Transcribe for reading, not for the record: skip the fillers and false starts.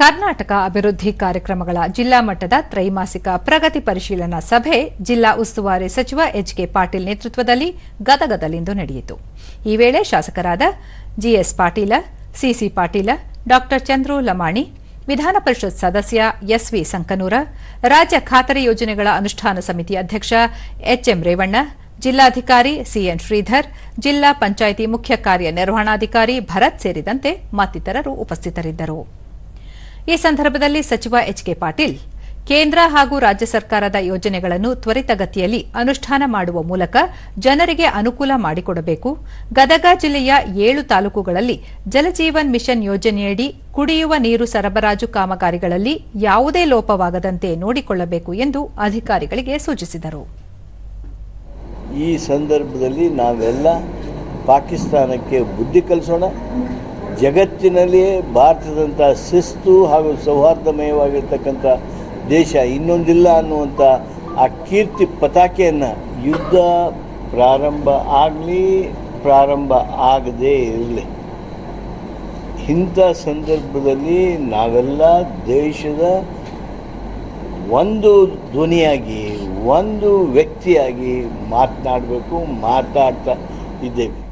ಕರ್ನಾಟಕ ಅಭಿವೃದ್ಧಿ ಕಾರ್ಯಕ್ರಮಗಳ ಜಿಲ್ಲಾ ಮಟ್ಟದ ತ್ರೈಮಾಸಿಕ ಪ್ರಗತಿ ಪರಿಶೀಲನಾ ಸಭೆ ಜಿಲ್ಲಾ ಉಸ್ತುವಾರಿ ಸಚಿವ ಎಚ್.ಕೆ. ಪಾಟೀಲ್ ನೇತೃತ್ವದಲ್ಲಿ ಗದಗದಲ್ಲಿಂದು ನಡೆಯಿತು. ಈ ವೇಳೆ ಶಾಸಕರಾದ ಜಿಎಸ್ ಪಾಟೀಲ, ಸಿಸಿ ಪಾಟೀಲ, ಡಾ ಚಂದ್ರು ಲಮಾಣಿ, ವಿಧಾನ ಪರಿಷತ್ ಸದಸ್ಯ ಎಸ್ವಿ ಸಂಕನೂರ, ರಾಜ್ಯ ಖಾತರಿ ಯೋಜನೆಗಳ ಅನುಷ್ಠಾನ ಸಮಿತಿ ಅಧ್ಯಕ್ಷ ಎಚ್ಎಂ ರೇವಣ್ಣ, ಜಿಲ್ಲಾಧಿಕಾರಿ ಸಿಎನ್ ಶ್ರೀಧರ್, ಜಿಲ್ಲಾ ಪಂಚಾಯಿತಿ ಮುಖ್ಯ ಕಾರ್ಯನಿರ್ವಹಣಾಧಿಕಾರಿ ಭರತ್ ಸೇರಿದಂತೆ ಮತ್ತಿತರರು ಉಪಸ್ಥಿತರಿದ್ದರು. ಈ ಸಂದರ್ಭದಲ್ಲಿ ಸಚಿವ ಎಚ್.ಕೆ. ಪಾಟೀಲ್ ಕೇಂದ್ರ ಹಾಗೂ ರಾಜ್ಯ ಸರ್ಕಾರದ ಯೋಜನೆಗಳನ್ನು ತ್ವರಿತಗತಿಯಲ್ಲಿ ಅನುಷ್ಠಾನ ಮಾಡುವ ಮೂಲಕ ಜನರಿಗೆ ಅನುಕೂಲ ಮಾಡಿಕೊಡಬೇಕು. ಗದಗ ಜಿಲ್ಲೆಯ 7 ತಾಲೂಕುಗಳಲ್ಲಿ ಜಲಜೀವನ್ ಮಿಷನ್ ಯೋಜನೆಯಡಿ ಕುಡಿಯುವ ನೀರು ಸರಬರಾಜು ಕಾಮಗಾರಿಗಳಲ್ಲಿ ಯಾವುದೇ ಲೋಪವಾಗದಂತೆ ನೋಡಿಕೊಳ್ಳಬೇಕು ಎಂದು ಅಧಿಕಾರಿಗಳಿಗೆ ಸೂಚಿಸಿದರು. ಈ ಸಂದರ್ಭದಲ್ಲಿ ನಾವೆಲ್ಲ ಪಾಕಿಸ್ತಾನಕ್ಕೆ ಬುದ್ಧಿ ಕಲಿಸೋಣ. ಜಗತ್ತಿನಲ್ಲಿಯೇ ಭಾರತದಂಥ ಶಿಸ್ತು ಹಾಗೂ ಸೌಹಾರ್ದಮಯವಾಗಿರ್ತಕ್ಕಂಥ ದೇಶ ಇನ್ನೊಂದಿಲ್ಲ ಅನ್ನುವಂಥ ಆ ಕೀರ್ತಿ ಪತಾಕೆಯನ್ನು ಯುದ್ಧ ಪ್ರಾರಂಭ ಆಗಲಿ ಪ್ರಾರಂಭ ಆಗದೇ ಇರಲಿ, ಇಂಥ ಸಂದರ್ಭದಲ್ಲಿ ನಾವೆಲ್ಲ ದೇಶದ ಒಂದು ಧ್ವನಿಯಾಗಿ ಒಂದು ವ್ಯಕ್ತಿಯಾಗಿ ಮಾತನಾಡಬೇಕು, ಮಾತಾಡ್ತಾ ಇದ್ದೇವೆ.